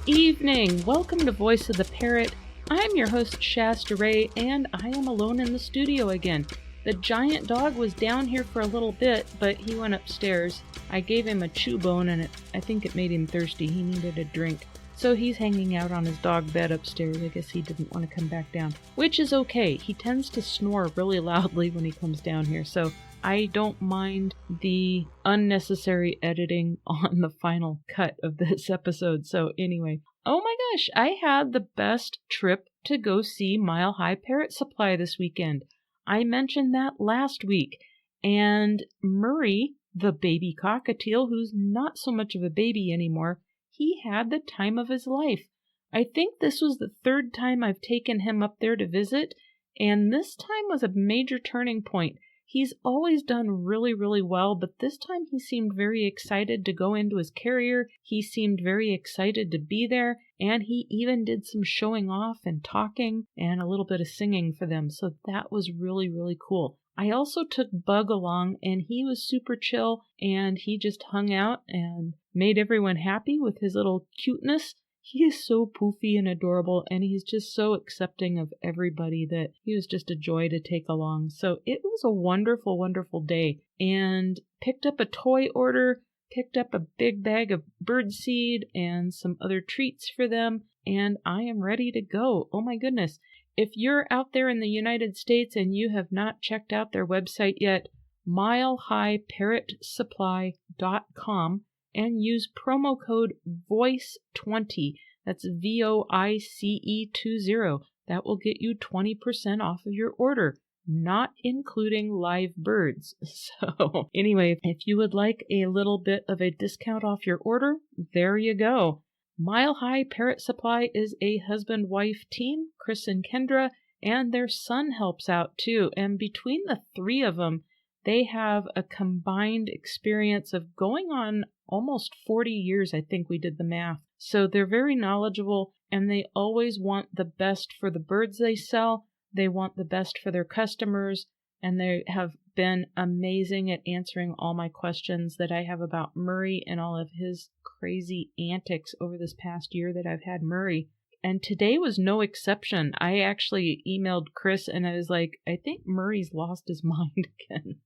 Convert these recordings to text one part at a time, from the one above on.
evening. Welcome to Voice of the Parrot. I'm your host, Shasta Ray, and I am alone in the studio again. The giant dog was down here for a little bit, but he went upstairs. I gave him a chew bone, and I think it made him thirsty. He needed a drink. So he's hanging out on his dog bed upstairs. I guess he didn't want to come back down, which is okay. He tends to snore really loudly when he comes down here, so I don't mind the unnecessary editing on the final cut of this episode. So anyway, oh my gosh, I had the best trip to go see Mile High Parrot Supply this weekend. I mentioned that last week, and Murray, the baby cockatiel, who's not so much of a baby anymore, he had the time of his life. I think this was the third time I've taken him up there to visit, and this time was a major turning point. He's always done really, really well, but this time he seemed very excited to go into his carrier. He seemed very excited to be there, and he even did some showing off and talking and a little bit of singing for them, so that was really, really cool. I also took Bug along, and he was super chill, and he just hung out and made everyone happy with his little cuteness. He is so poofy and adorable, and he's just so accepting of everybody that he was just a joy to take along. So it was a wonderful, wonderful day, and picked up a toy order, picked up a big bag of birdseed and some other treats for them, and I am ready to go. Oh my goodness. If you're out there in the United States and you have not checked out their website yet, milehighparrotsupply.com, and use promo code VOICE20. That's VOICE20. That will get you 20% off of your order, not including live birds. So anyway, if you would like a little bit of a discount off your order, there you go. Mile High Parrot Supply is a husband-wife team, Chris and Kendra, and their son helps out too. And between the three of them, they have a combined experience of going on almost 40 years, I think we did the math. So they're very knowledgeable, and they always want the best for the birds they sell. They want the best for their customers, and they have been amazing at answering all my questions that I have about Murray and all of his crazy antics over this past year that I've had Murray. And today was no exception. I actually emailed Chris, and I was like, I think Murray's lost his mind again.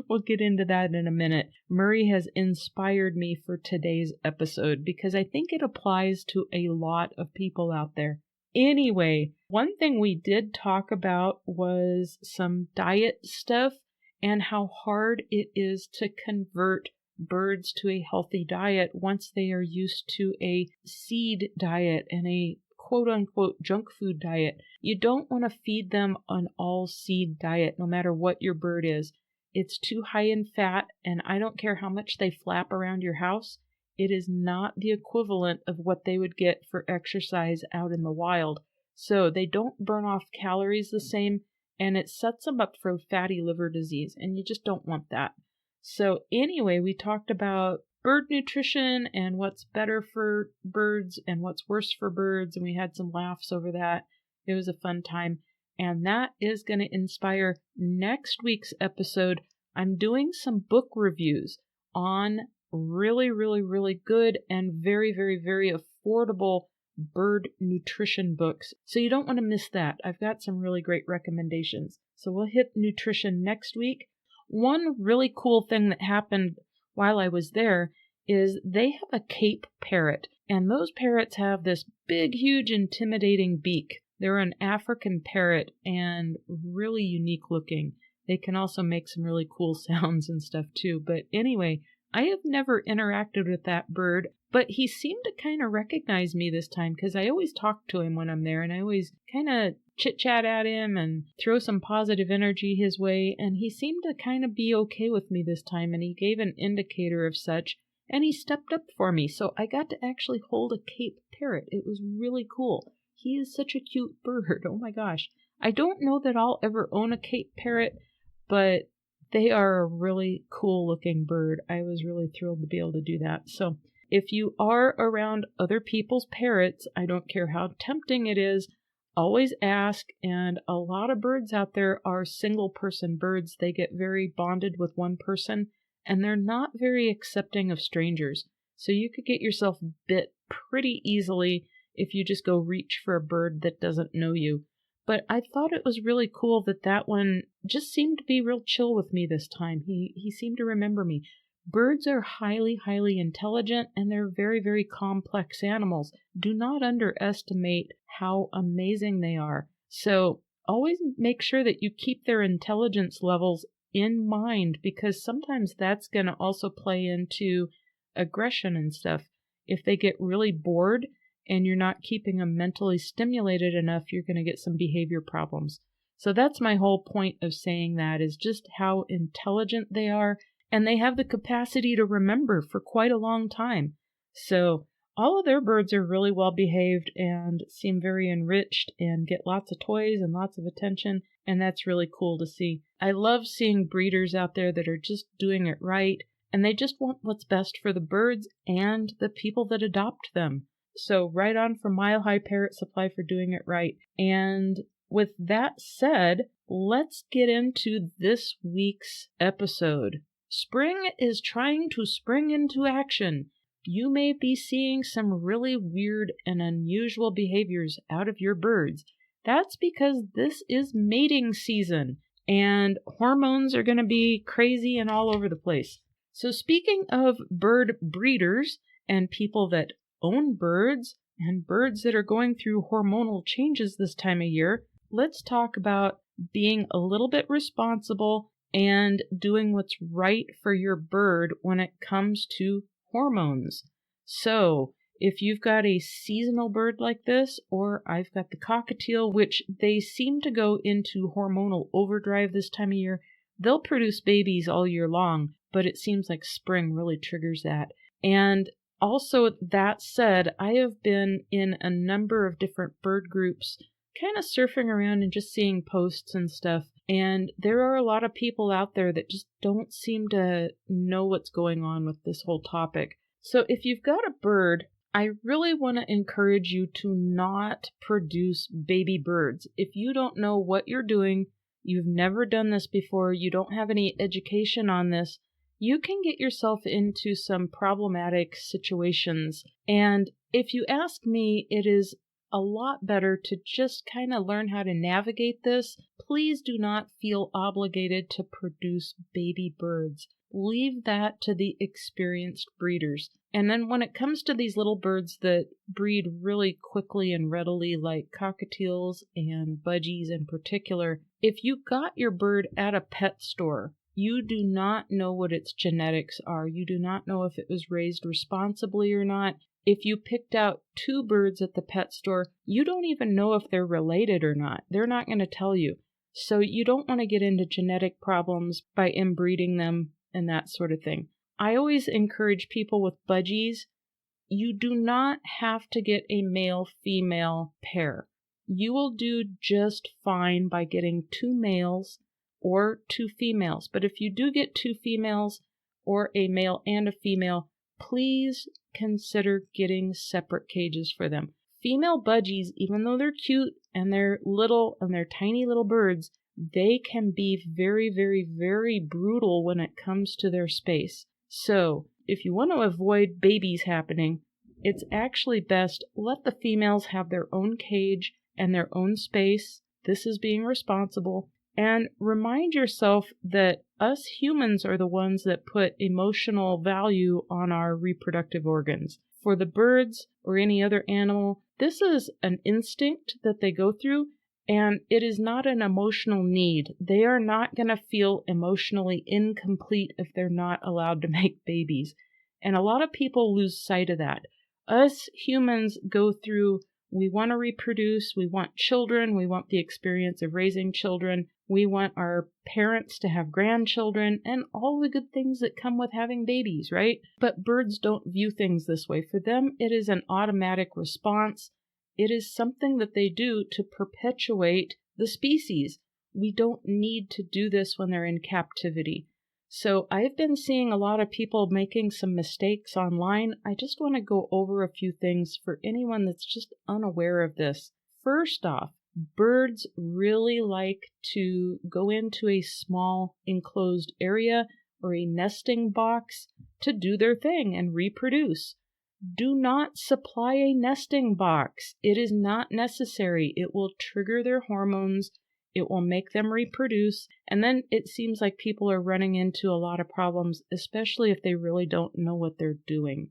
We'll get into that in a minute. Murray has inspired me for today's episode because I think it applies to a lot of people out there. Anyway, one thing we did talk about was some diet stuff and how hard it is to convert birds to a healthy diet once they are used to a seed diet and a quote-unquote junk food diet. You don't want to feed them an all-seed diet no matter what your bird is. It's too high in fat, and I don't care how much they flap around your house. It is not the equivalent of what they would get for exercise out in the wild. So they don't burn off calories the same, and it sets them up for fatty liver disease, and you just don't want that. So anyway, we talked about bird nutrition and what's better for birds and what's worse for birds, and we had some laughs over that. It was a fun time. And that is going to inspire next week's episode. I'm doing some book reviews on really, really, really good and very, very, very affordable bird nutrition books. So you don't want to miss that. I've got some really great recommendations. So we'll hit nutrition next week. One really cool thing that happened while I was there is they have a Cape parrot. And those parrots have this big, huge, intimidating beak. They're an African parrot and really unique looking. They can also make some really cool sounds and stuff too. But anyway, I have never interacted with that bird, but he seemed to kind of recognize me this time because I always talk to him when I'm there, and I always kind of chit-chat at him and throw some positive energy his way, and he seemed to kind of be okay with me this time, and he gave an indicator of such, and he stepped up for me, so I got to actually hold a Cape parrot. It was really cool. He is such a cute bird. Oh my gosh. I don't know that I'll ever own a Cape parrot, but they are a really cool looking bird. I was really thrilled to be able to do that. So if you are around other people's parrots, I don't care how tempting it is, always ask. And a lot of birds out there are single person birds. They get very bonded with one person, and they're not very accepting of strangers. So you could get yourself bit pretty easily if you just go reach for a bird that doesn't know you. But I thought it was really cool that one just seemed to be real chill with me this time. He seemed to remember me. Birds are highly, highly intelligent, and they're very, very complex animals. Do not underestimate how amazing they are. So always make sure that you keep their intelligence levels in mind, because sometimes that's going to also play into aggression and stuff. If they get really bored and you're not keeping them mentally stimulated enough, you're going to get some behavior problems. So that's my whole point of saying that, is just how intelligent they are. And they have the capacity to remember for quite a long time. So all of their birds are really well behaved and seem very enriched and get lots of toys and lots of attention. And that's really cool to see. I love seeing breeders out there that are just doing it right. And they just want what's best for the birds and the people that adopt them. So right on for Mile High Parrot Supply for doing it right. And with that said, let's get into this week's episode. Spring is trying to spring into action. You may be seeing some really weird and unusual behaviors out of your birds. That's because this is mating season, and hormones are going to be crazy and all over the place. So speaking of bird breeders and people that own birds and birds that are going through hormonal changes this time of year, let's talk about being a little bit responsible and doing what's right for your bird when it comes to hormones. So, if you've got a seasonal bird like this, or I've got the cockatiel, which they seem to go into hormonal overdrive this time of year, they'll produce babies all year long, but it seems like spring really triggers that. And also, that said, I have been in a number of different bird groups, kind of surfing around and just seeing posts and stuff. And there are a lot of people out there that just don't seem to know what's going on with this whole topic. So if you've got a bird, I really want to encourage you to not produce baby birds. If you don't know what you're doing, you've never done this before, you don't have any education on this, you can get yourself into some problematic situations. And if you ask me, it is a lot better to just kind of learn how to navigate this. Please do not feel obligated to produce baby birds. Leave that to the experienced breeders. And then when it comes to these little birds that breed really quickly and readily, like cockatiels and budgies in particular, if you got your bird at a pet store, you do not know what its genetics are. You do not know if it was raised responsibly or not. If you picked out two birds at the pet store, you don't even know if they're related or not. They're not going to tell you. So you don't want to get into genetic problems by inbreeding them and that sort of thing. I always encourage people with budgies, you do not have to get a male-female pair. You will do just fine by getting two males or two females. But if you do get two females or a male and a female, please consider getting separate cages for them. Female budgies, even though they're cute and they're little and they're tiny little birds, they can be very, very, very brutal when it comes to their space. So, if you want to avoid babies happening, it's actually best let the females have their own cage and their own space. This is being responsible. And remind yourself that us humans are the ones that put emotional value on our reproductive organs. For the birds or any other animal, this is an instinct that they go through, and it is not an emotional need. They are not going to feel emotionally incomplete if they're not allowed to make babies. And a lot of people lose sight of that. Us humans go through, we want to reproduce, we want children, we want the experience of raising children, we want our parents to have grandchildren, and all the good things that come with having babies, right? But birds don't view things this way. For them, it is an automatic response. It is something that they do to perpetuate the species. We don't need to do this when they're in captivity. So I've been seeing a lot of people making some mistakes online. I just want to go over a few things for anyone that's just unaware of this. First off, birds really like to go into a small enclosed area or a nesting box to do their thing and reproduce. Do not supply a nesting box. It is not necessary. It will trigger their hormones. It will make them reproduce. And then it seems like people are running into a lot of problems, especially if they really don't know what they're doing.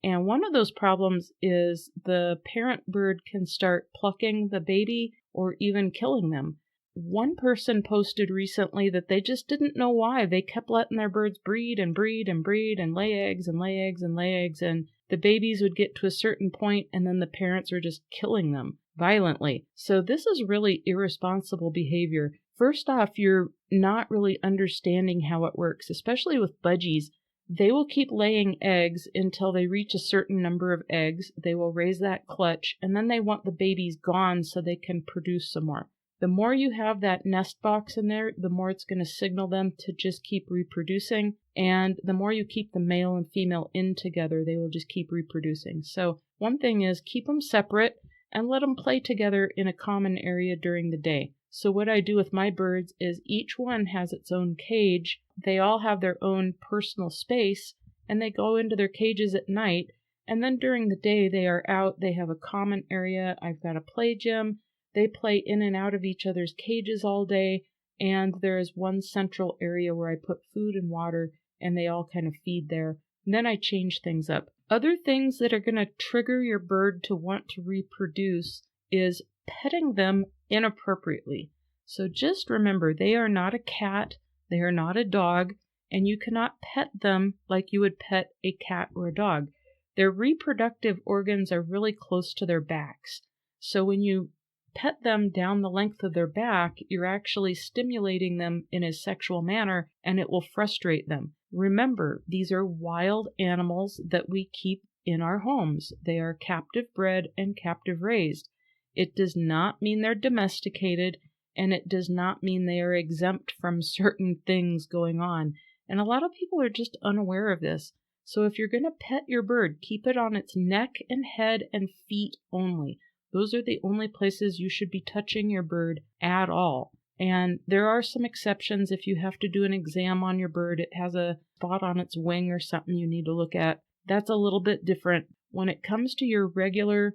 And one of those problems is the parent bird can start plucking the baby or even killing them. One person posted recently that they just didn't know why. They kept letting their birds breed and breed and breed and lay eggs and lay eggs and lay eggs, and the babies would get to a certain point and then the parents were just killing them violently. So this is really irresponsible behavior. First off, you're not really understanding how it works, especially with budgies. They will keep laying eggs until they reach a certain number of eggs. They will raise that clutch, and then they want the babies gone so they can produce some more. The more you have that nest box in there, the more it's going to signal them to just keep reproducing. And the more you keep the male and female in together, they will just keep reproducing. So one thing is keep them separate and let them play together in a common area during the day. So what I do with my birds is each one has its own cage. They all have their own personal space, and they go into their cages at night. And then during the day, they are out. They have a common area. I've got a play gym. They play in and out of each other's cages all day. And there is one central area where I put food and water, and they all kind of feed there. And then I change things up. Other things that are going to trigger your bird to want to reproduce is petting them inappropriately. So just remember, they are not a cat, they are not a dog, and you cannot pet them like you would pet a cat or a dog. Their reproductive organs are really close to their backs. So when you pet them down the length of their back, you're actually stimulating them in a sexual manner, and it will frustrate them. Remember, these are wild animals that we keep in our homes. They are captive bred and captive raised. It does not mean they're domesticated, and it does not mean they are exempt from certain things going on. And a lot of people are just unaware of this. So if you're going to pet your bird, keep it on its neck and head and feet only. Those are the only places you should be touching your bird at all. And there are some exceptions. If you have to do an exam on your bird, it has a spot on its wing or something you need to look at. That's a little bit different. When it comes to your regular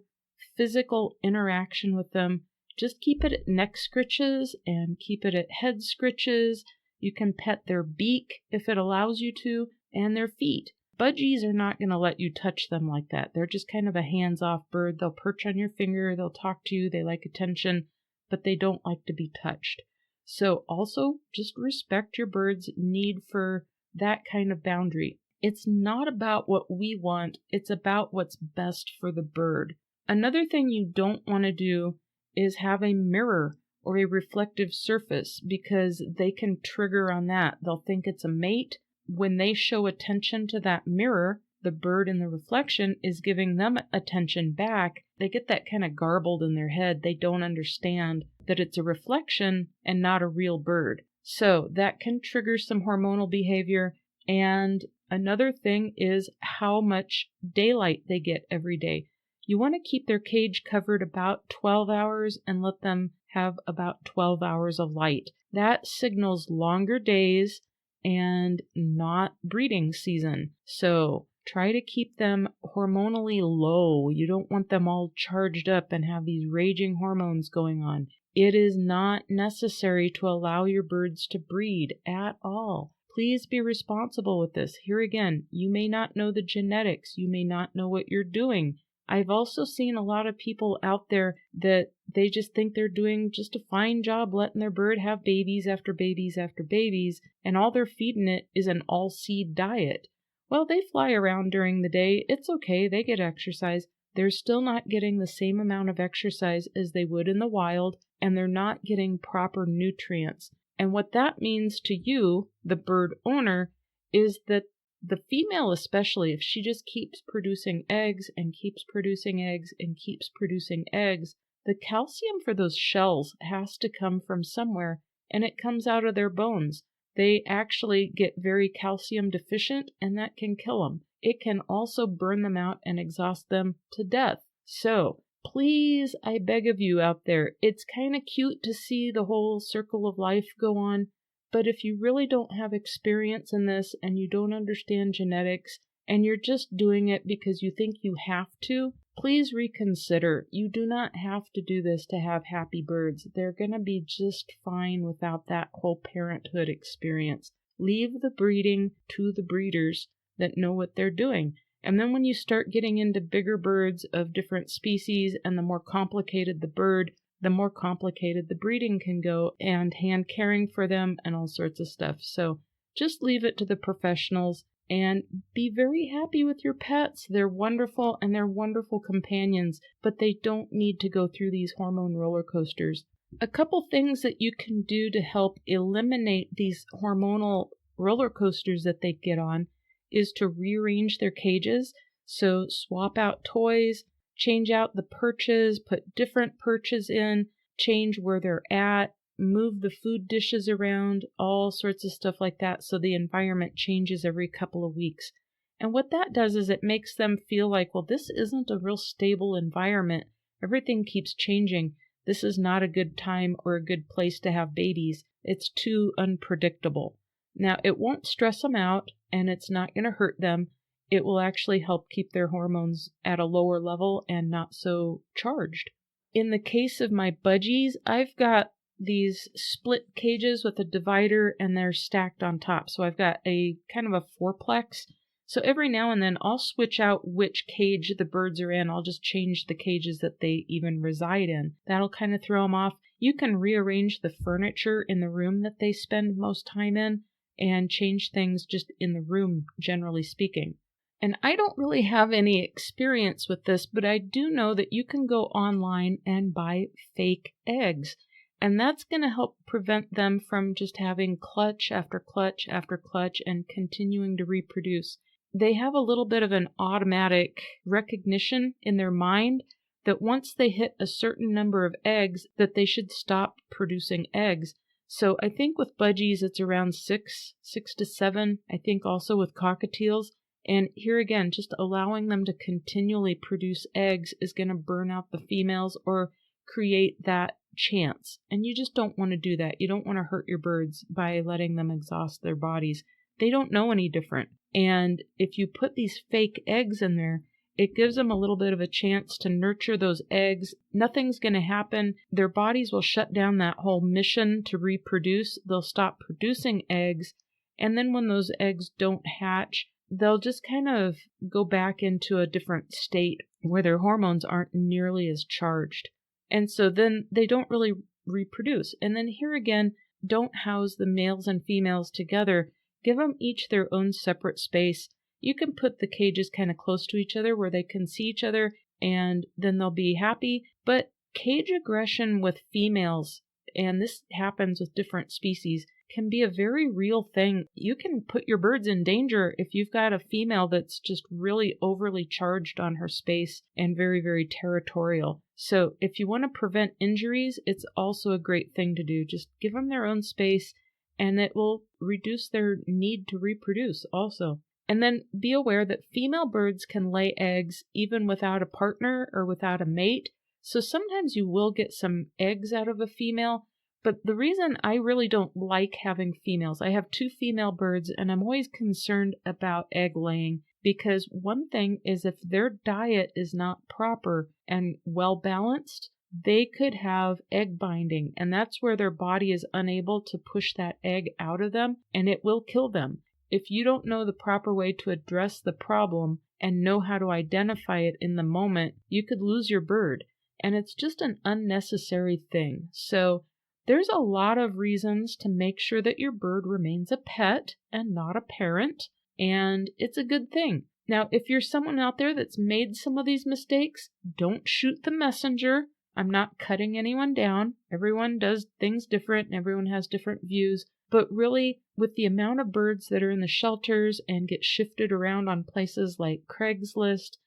physical interaction with them, just keep it at neck scritches and keep it at head scritches. You can pet their beak if it allows you to, and their feet. Budgies are not going to let you touch them like that. They're just kind of a hands-off bird. They'll perch on your finger, they'll talk to you, they like attention, but they don't like to be touched. So also just respect your bird's need for that kind of boundary. It's not about what we want, it's about what's best for the bird. Another thing you don't want to do is have a mirror or a reflective surface, because they can trigger on that. They'll think it's a mate. When they show attention to that mirror, the bird in the reflection is giving them attention back. They get that kind of garbled in their head. They don't understand that it's a reflection and not a real bird. So that can trigger some hormonal behavior. And another thing is how much daylight they get every day. You want to keep their cage covered about 12 hours and let them have about 12 hours of light. That signals longer days and not breeding season. So try to keep them hormonally low. You don't want them all charged up and have these raging hormones going on. It is not necessary to allow your birds to breed at all. Please be responsible with this. Here again, you may not know the genetics. You may not know what you're doing. I've also seen a lot of people out there that they just think they're doing just a fine job letting their bird have babies after babies after babies, and all they're feeding it is an all-seed diet. Well, they fly around during the day. It's okay. They get exercise. They're still not getting the same amount of exercise as they would in the wild, and they're not getting proper nutrients. And what that means to you, the bird owner, is that the female especially, if she just keeps producing eggs and keeps producing eggs and keeps producing eggs, the calcium for those shells has to come from somewhere, and it comes out of their bones. They actually get very calcium deficient, and that can kill them. It can also burn them out and exhaust them to death. So please, I beg of you out there, it's kind of cute to see the whole circle of life go on, But if you really don't have experience in this and you don't understand genetics and you're just doing it because you think you have to, please reconsider. You do not have to do this to have happy birds. They're going to be just fine without that whole parenthood experience. Leave the breeding to the breeders that know what they're doing. And then when you start getting into bigger birds of different species and the more complicated the bird, the more complicated the breeding can go and hand caring for them and all sorts of stuff. So just leave it to the professionals and be very happy with your pets. They're wonderful and they're wonderful companions, but they don't need to go through these hormone roller coasters. A couple things that you can do to help eliminate these hormonal roller coasters that they get on is to rearrange their cages. So swap out toys, change out the perches, put different perches in, change where they're at, move the food dishes around, all sorts of stuff like that, so the environment changes every couple of weeks. And what that does is it makes them feel like, well, this isn't a real stable environment. Everything keeps changing. This is not a good time or a good place to have babies. It's too unpredictable. Now, it won't stress them out, and it's not going to hurt them. It will actually help keep their hormones at a lower level and not so charged. In the case of my budgies, I've got these split cages with a divider and they're stacked on top. So I've got a kind of a fourplex. So every now and then I'll switch out which cage the birds are in. I'll just change the cages that they even reside in. That'll kind of throw them off. You can rearrange the furniture in the room that they spend most time in and change things just in the room, generally speaking. And I don't really have any experience with this, but I do know that you can go online and buy fake eggs. And that's going to help prevent them from just having clutch after clutch after clutch and continuing to reproduce. They have a little bit of an automatic recognition in their mind that once they hit a certain number of eggs, that they should stop producing eggs. So I think with budgies, it's around 6 to 7. I think also with cockatiels. And here again, just allowing them to continually produce eggs is going to burn out the females or create that chance. And you just don't want to do that. You don't want to hurt your birds by letting them exhaust their bodies. They don't know any different. And if you put these fake eggs in there, it gives them a little bit of a chance to nurture those eggs. Nothing's going to happen. Their bodies will shut down that whole mission to reproduce. They'll stop producing eggs. And then when those eggs don't hatch, they'll just kind of go back into a different state where their hormones aren't nearly as charged. And so then they don't really reproduce. And then here again, don't house the males and females together. Give them each their own separate space. You can put the cages kind of close to each other where they can see each other and then they'll be happy. But cage aggression with females, and this happens with different species, can be a very real thing. You can put your birds in danger if you've got a female that's just really overly charged on her space and very, very territorial. So if you want to prevent injuries, it's also a great thing to do. Just give them their own space and it will reduce their need to reproduce also. And then be aware that female birds can lay eggs even without a partner or without a mate. So sometimes you will get some eggs out of a female. But the reason I really don't like having females, I have 2 female birds and I'm always concerned about egg laying because one thing is if their diet is not proper and well balanced, they could have egg binding and that's where their body is unable to push that egg out of them and it will kill them. If you don't know the proper way to address the problem and know how to identify it in the moment, you could lose your bird. And it's just an unnecessary thing. So there's a lot of reasons to make sure that your bird remains a pet and not a parent, and it's a good thing. Now, if you're someone out there that's made some of these mistakes, don't shoot the messenger. I'm not cutting anyone down. Everyone does things different and everyone has different views. But really, with the amount of birds that are in the shelters and get shifted around on places like Craigslist,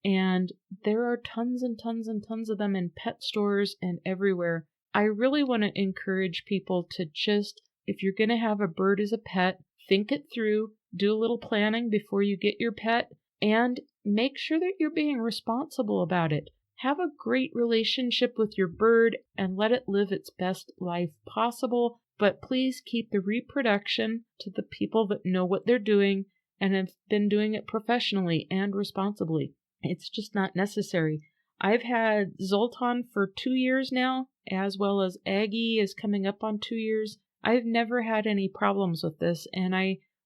and there are tons and tons and tons of them in pet stores and everywhere, I really want to encourage people to just, if you're going to have a bird as a pet, think it through, do a little planning before you get your pet, and make sure that you're being responsible about it. Have a great relationship with your bird and let it live its best life possible, But please keep the reproduction to the people that know what they're doing and have been doing it professionally and responsibly. It's just not necessary. I've had Zoltan for 2 years now, as well as Aggie is coming up on 2 years. I've never had any problems with this, and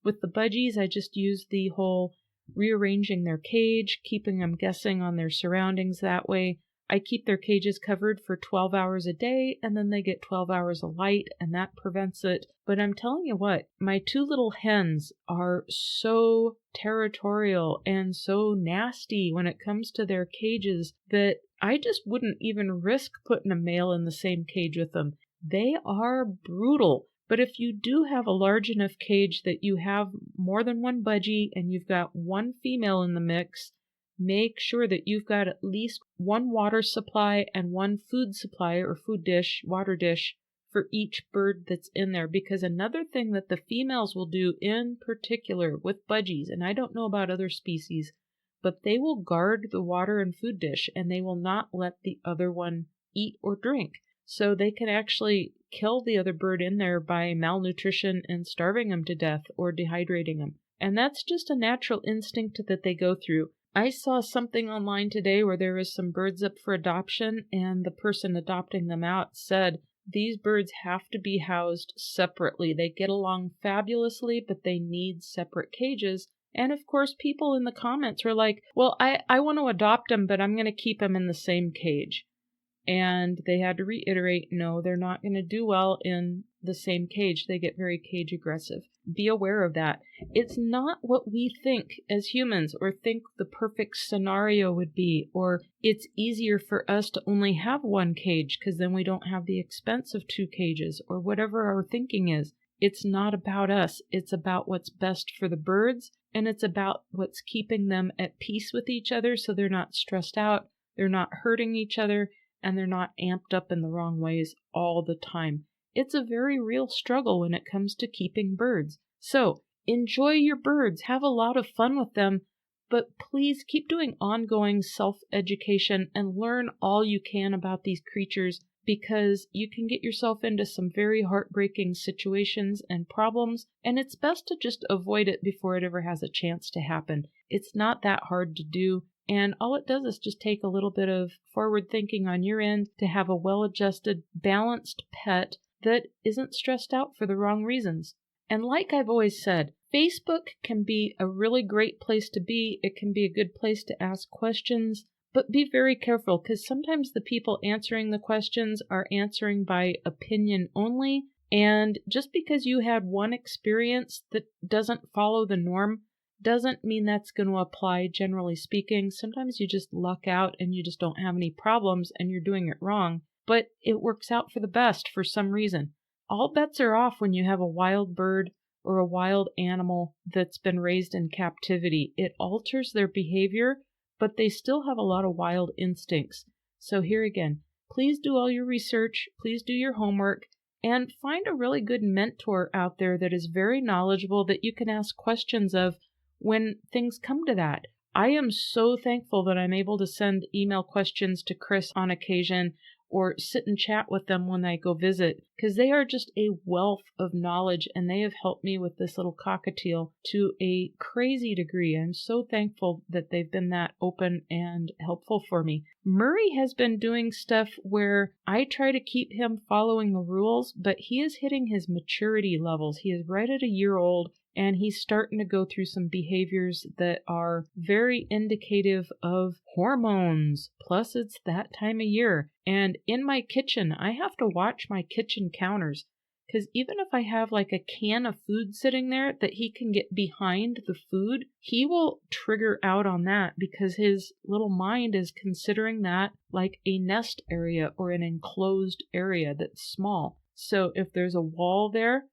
with the budgies, I just use the whole rearranging their cage, keeping them guessing on their surroundings that way. I keep their cages covered for 12 hours a day, and then they get 12 hours of light, and that prevents it. But I'm telling you what, my 2 little hens are so territorial and so nasty when it comes to their cages that I just wouldn't even risk putting a male in the same cage with them. They are brutal. But if you do have a large enough cage that you have more than one budgie and you've got one female in the mix, make sure that you've got at least one water supply and one food supply or water dish for each bird that's in there. Because another thing that the females will do in particular with budgies, and I don't know about other species, but they will guard the water and food dish and they will not let the other one eat or drink. So they can actually kill the other bird in there by malnutrition and starving them to death or dehydrating them. And that's just a natural instinct that they go through. I saw something online today where there was some birds up for adoption, and the person adopting them out said these birds have to be housed separately. They get along fabulously, but they need separate cages. And of course, people in the comments were like, well, I want to adopt them, but I'm going to keep them in the same cage. And they had to reiterate, no, they're not going to do well in the same cage. They get very cage aggressive. Be aware of that. It's not what we think as humans or think the perfect scenario would be, or it's easier for us to only have one cage because then we don't have the expense of 2 cages or whatever our thinking is. It's not about us. It's about what's best for the birds, and it's about what's keeping them at peace with each other so they're not stressed out, they're not hurting each other, and they're not amped up in the wrong ways all the time. It's a very real struggle when it comes to keeping birds. So enjoy your birds, have a lot of fun with them, but please keep doing ongoing self-education and learn all you can about these creatures, because you can get yourself into some very heartbreaking situations and problems, and it's best to just avoid it before it ever has a chance to happen. It's not that hard to do. And all it does is just take a little bit of forward thinking on your end to have a well-adjusted, balanced pet that isn't stressed out for the wrong reasons. And like I've always said, Facebook can be a really great place to be. It can be a good place to ask questions, but be very careful because sometimes the people answering the questions are answering by opinion only. And just because you had one experience that doesn't follow the norm doesn't mean that's going to apply, generally speaking. Sometimes you just luck out and you just don't have any problems and you're doing it wrong, but it works out for the best for some reason. All bets are off when you have a wild bird or a wild animal that's been raised in captivity. It alters their behavior, but they still have a lot of wild instincts. So here again, please do all your research, please do your homework, and find a really good mentor out there that is very knowledgeable that you can ask questions of when things come to that. I am so thankful that I'm able to send email questions to Chris on occasion or sit and chat with them when I go visit, because they are just a wealth of knowledge and they have helped me with this little cockatiel to a crazy degree. I'm so thankful that they've been that open and helpful for me. Murray has been doing stuff where I try to keep him following the rules, but he is hitting his maturity levels. He is right at a year old, and he's starting to go through some behaviors that are very indicative of hormones. Plus, it's that time of year. And in my kitchen, I have to watch my kitchen counters, because even if I have like a can of food sitting there that he can get behind the food, he will trigger out on that because his little mind is considering that like a nest area or an enclosed area that's small. So if there's a wall there,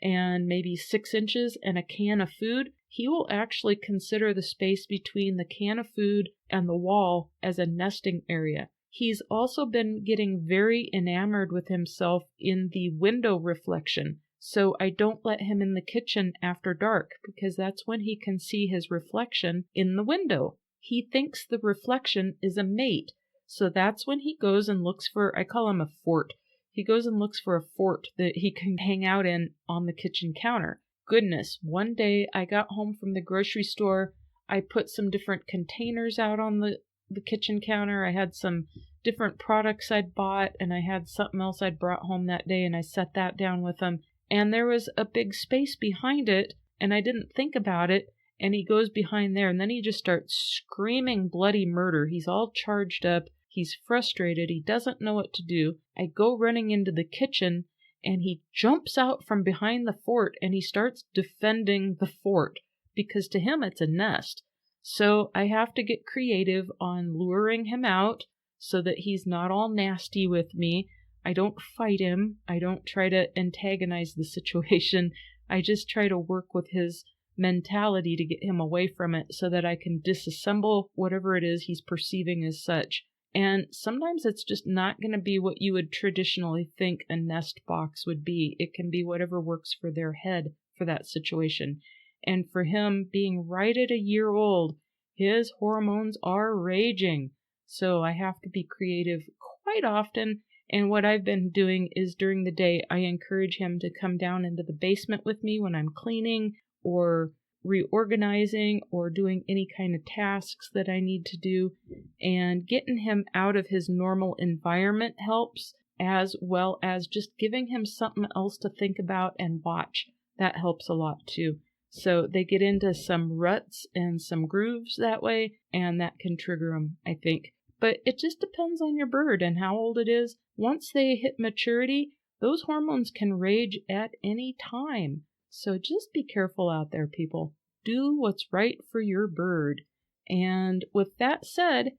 and maybe 6 inches and a can of food, he will actually consider the space between the can of food and the wall as a nesting area. He's also been getting very enamored with himself in the window reflection. So I don't let him in the kitchen after dark because that's when he can see his reflection in the window. He thinks the reflection is a mate. So that's when he goes and looks for, I call him a fort. he goes and looks for a fort that he can hang out in on the kitchen counter. Goodness, one day I got home from the grocery store. I put some different containers out on the kitchen counter. I had some different products I'd bought, and I had something else I'd brought home that day, and I set that down with him. And there was a big space behind it, and I didn't think about it, and he goes behind there, and then he just starts screaming bloody murder. He's all charged up. He's frustrated. He doesn't know what to do. I go running into the kitchen, and he jumps out from behind the fort, and he starts defending the fort, because to him it's a nest. So I have to get creative on luring him out so that he's not all nasty with me. I don't fight him. I don't try to antagonize the situation. I just try to work with his mentality to get him away from it so that I can disassemble whatever it is he's perceiving as such. And sometimes it's just not going to be what you would traditionally think a nest box would be. It can be whatever works for their head for that situation. And for him, being right at a year old, his hormones are raging. So I have to be creative quite often. And what I've been doing is during the day, I encourage him to come down into the basement with me when I'm cleaning or reorganizing or doing any kind of tasks that I need to do. And getting him out of his normal environment helps, as well as just giving him something else to think about and watch. That helps a lot too. So they get into some ruts and some grooves that way, and that can trigger them, I think. But it just depends on your bird and how old it is. Once they hit maturity, those hormones can rage at any time. So just be careful out there, people. Do what's right for your bird. And with that said,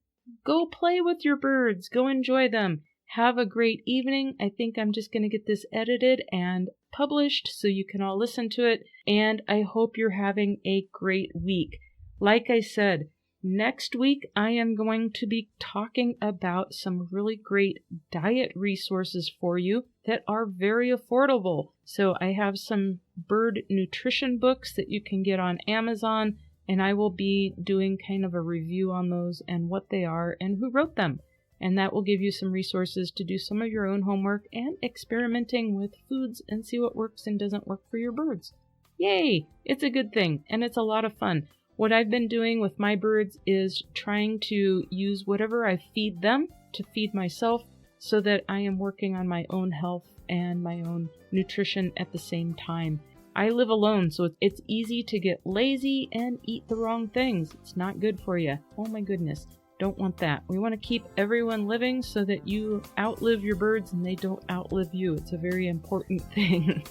go play with your birds. Go enjoy them. Have a great evening. I think I'm just going to get this edited and published so you can all listen to it. And I hope you're having a great week. Like I said, next week I am going to be talking about some really great diet resources for you that are very affordable. So I have some bird nutrition books that you can get on Amazon, and I will be doing kind of a review on those and what they are and who wrote them. And that will give you some resources to do some of your own homework and experimenting with foods and see what works and doesn't work for your birds. Yay! It's a good thing, and it's a lot of fun. What I've been doing with my birds is trying to use whatever I feed them to feed myself so that I am working on my own health and my own nutrition at the same time. I live alone, so it's easy to get lazy and eat the wrong things. It's not good for you. Oh my goodness. Don't want that. We want to keep everyone living so that you outlive your birds and they don't outlive you. It's a very important thing.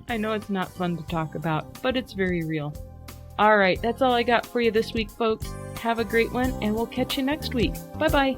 I know it's not fun to talk about, but it's very real. All right, that's all I got for you this week, folks. Have a great one, and we'll catch you next week. Bye-bye.